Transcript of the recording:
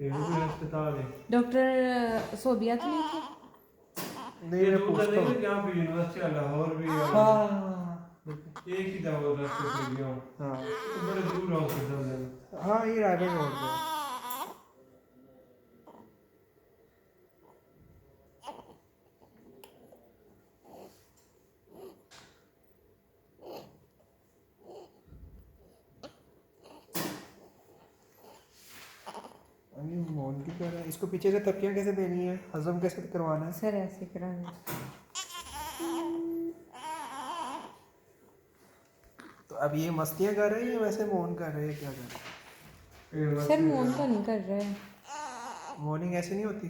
ये भी कोई अस्पताल है। डॉक्टर सोबिया तो नहीं थी? नहीं मैं पूछता हूँ। यहाँ पे यूनिवर्सिटी लाहौर भी है। हाँ एक ही दवा रास्ते से गया हूँ। हाँ तो बड़े दूर हॉस्पिटल है। हाँ, ये रायपुर रोड पे है। अभी मोहन की कह रहा है इसको पीछे से तकिया कैसे देनी है, हजम कैसे करवाना है। सर ऐसे कराना। तो अब ये मस्तियाँ कर रहे हैं या वैसे मोहन कर रहे हैं, क्या कर रहे हैं। सर मोहन तो नहीं कर रहा है। मॉर्निंग ऐसे नहीं होती।